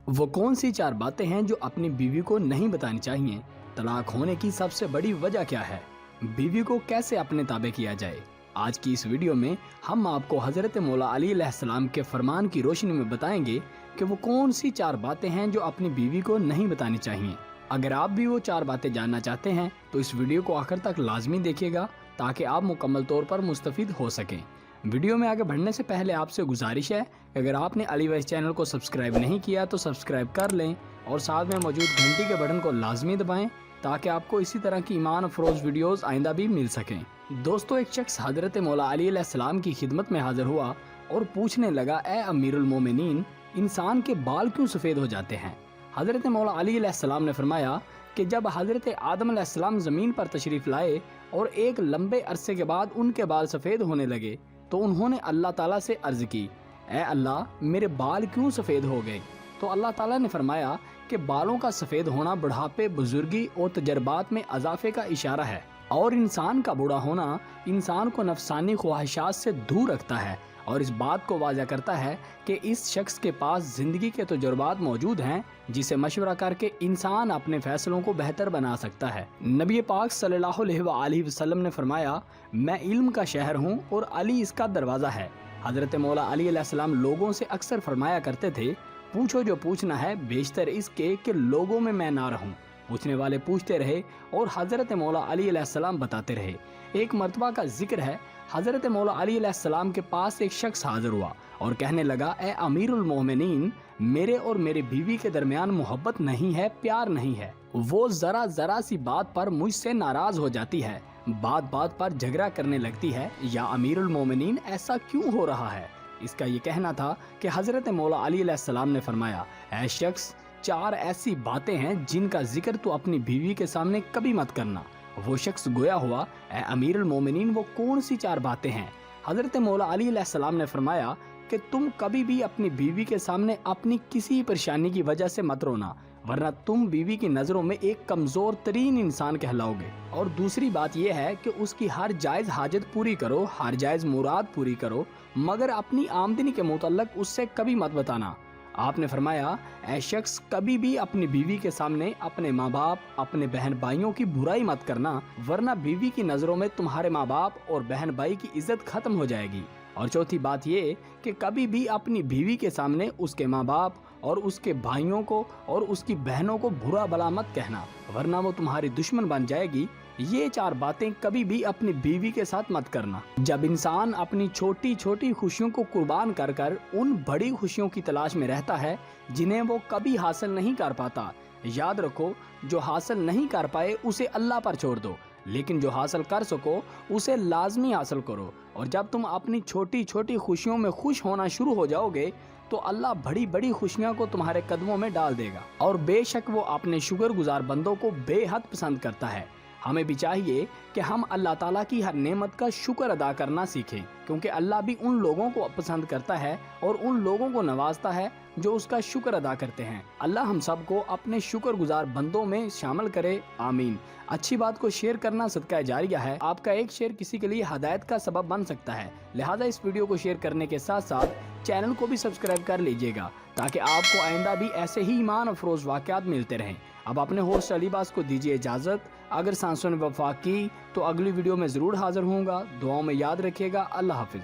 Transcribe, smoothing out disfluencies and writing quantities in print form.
वो कौन सी 4 बातें हैं जो अपनी बीवी को नहीं बतानी चाहिए? तलाक होने की सबसे बड़ी वजह क्या है? बीवी को कैसे अपने ताबे किया जाए? आज की इस वीडियो में हम आपको हजरत मौला अली अलैहिस्सलाम के फरमान की रोशनी में बताएंगे कि वो कौन सी 4 बातें हैं जो अपनी बीवी को नहीं बतानी चाहिए। अगर आप भी वो 4 बातें जानना चाहते हैं तो इस वीडियो को आखिर तक लाजमी देखिएगा ताकि आप मुकम्मल तौर पर मुस्तफीद हो सकें। वीडियो में आगे बढ़ने से पहले आपसे गुजारिश है कि अगर आपने अली वॉइस चैनल को सब्सक्राइब नहीं किया तो सब्सक्राइब कर लें और साथ में मौजूद घंटी के बटन को लाजमी दबाएं ताकि आपको इसी तरह की ईमान अफरोज वीडियोस आइंदा भी मिल सकें। दोस्तों, एक शख्स हजरत मौला अली अलैहिस्सलाम की खिदमत में हाजिर हुआ और पूछने लगा, ए अमीरुल मोमिनीन, इंसान के बाल क्यों सफ़ेद हो जाते हैं? हजरत मौला अली अलैहिस्सलाम ने फरमाया कि जब हजरत आदम अलैहिस्सलाम ज़मीन पर तशरीफ़ लाए और एक लंबे अरसे के बाद उनके बाल सफ़ेद होने लगे तो उन्होंने अल्लाह ताला से अर्ज़ की, ए अल्लाह, मेरे बाल क्यों सफ़ेद हो गए? तो अल्लाह ताला ने फरमाया कि बालों का सफ़ेद होना बुढ़ापे, बुजुर्गी और तजर्बात में इजाफे का इशारा है और इंसान का बूढ़ा होना इंसान को नफसानी ख्वाहिशात से दूर रखता है और इस बात को वाज़ह करता है कि इस शख्स के पास ज़िंदगी के तजुर्बात मौजूद हैं जिसे मशवरा करके इंसान अपने फैसलों को बेहतर बना सकता है। नबी पाक सल्लल्लाहु अलैहि वसल्लम ने फरमाया, मैं इल्म का शहर हूँ और अली इसका दरवाज़ा है। हज़रत मौला अली अलैहिस्सलाम लोगों से अक्सर फरमाया करते थे, पूछो जो पूछना है, बेशतर इसके कि लोगों में मैं ना रहूं। पूछने वाले पूछते रहे और हज़रत मौला अली अलैहिस्सलाम बताते रहे। एक मर्तबा का जिक्र है, हज़रत मौला अली अलैहिस्सलाम के पास एक शख्स हाजिर हुआ और कहने लगा, ए अमीरुल मोमिनीन, मेरे और मेरे बीवी के दरमियान मोहब्बत नहीं है, प्यार नहीं है। वो जरा सी बात पर मुझसे नाराज हो जाती है, बात बात पर झगड़ा करने लगती है। या अमीरुल मोमिनीन, ऐसा क्यों हो रहा है? इसका ये कहना था कि हज़रत मौला अली अलैहिस्सलाम ने फरमाया, ऐ शख्स, 4 ऐसी बातें हैं जिनका जिक्र तू अपनी बीवी के सामने कभी मत करना। वो शख्स गोया हुआ, ए अमीरुल मोमिनीन, वो कौन सी 4 बातें हैं? हज़रत मौला अली अलैहिस्सलाम ने फरमाया कि तुम कभी भी अपनी बीवी के सामने अपनी किसी परेशानी की वजह से मत रोना, वरना तुम बीवी की नज़रों में एक कमज़ोर तरीन इंसान कहलाओगे। और दूसरी बात यह है कि उसकी हर जायज़ हाजत पूरी करो, हर जायज़ मुराद पूरी करो, मगर अपनी आमदनी के मुतल्लक उससे कभी मत बताना। आपने फरमाया, ऐ शख्स, कभी भी अपनी बीवी के सामने अपने माँ बाप, अपने बहन भाइयों की बुराई मत करना, वरना बीवी की नज़रों में तुम्हारे माँ बाप और बहन भाई की इज्जत खत्म हो जाएगी। और चौथी बात ये कि कभी भी अपनी बीवी के सामने उसके माँ बाप और उसके भाइयों को और उसकी बहनों को बुरा भला मत कहना, वरना वो तुम्हारी दुश्मन बन जाएगी। ये 4 बातें कभी भी अपनी बीवी के साथ मत करना। जब इंसान अपनी छोटी छोटी खुशियों को कुर्बान कर कर उन बड़ी खुशियों की तलाश में रहता है जिन्हें वो कभी हासिल नहीं कर पाता, याद रखो, जो हासिल नहीं कर पाए उसे अल्लाह पर छोड़ दो, लेकिन जो हासिल कर सको उसे लाजमी हासिल करो। और जब तुम अपनी छोटी छोटी खुशियों में खुश होना शुरू हो जाओगे तो अल्लाह बड़ी बड़ी खुशियां को तुम्हारे कदमों में डाल देगा और बेशक वो अपने शुक्रगुजार बंदों को बेहद पसंद करता है। हमें भी चाहिए कि हम अल्लाह ताला की हर नेमत का शुक्र अदा करना सीखें, क्योंकि अल्लाह भी उन लोगों को पसंद करता है और उन लोगों को नवाजता है जो उसका शुक्र अदा करते हैं। अल्लाह हम सबको अपने शुक्रगुजार बंदों में शामिल करे, आमीन। अच्छी बात को शेयर करना सदका जारिया है। आपका एक शेयर किसी के लिए हदायत का सबब बन सकता है, लिहाजा इस वीडियो को शेयर करने के साथ साथ चैनल को भी सब्सक्राइब कर लीजिएगा ताकि आपको आइंदा भी ऐसे ही ईमान अफरोज वाक़यात मिलते रहें। अब अपने होस्ट अलीबास को दीजिए इजाज़त। अगर सांसों ने वफा की तो अगली वीडियो में ज़रूर हाजिर होऊंगा। दुआओं में याद रखिएगा। अल्लाह हाफिज़।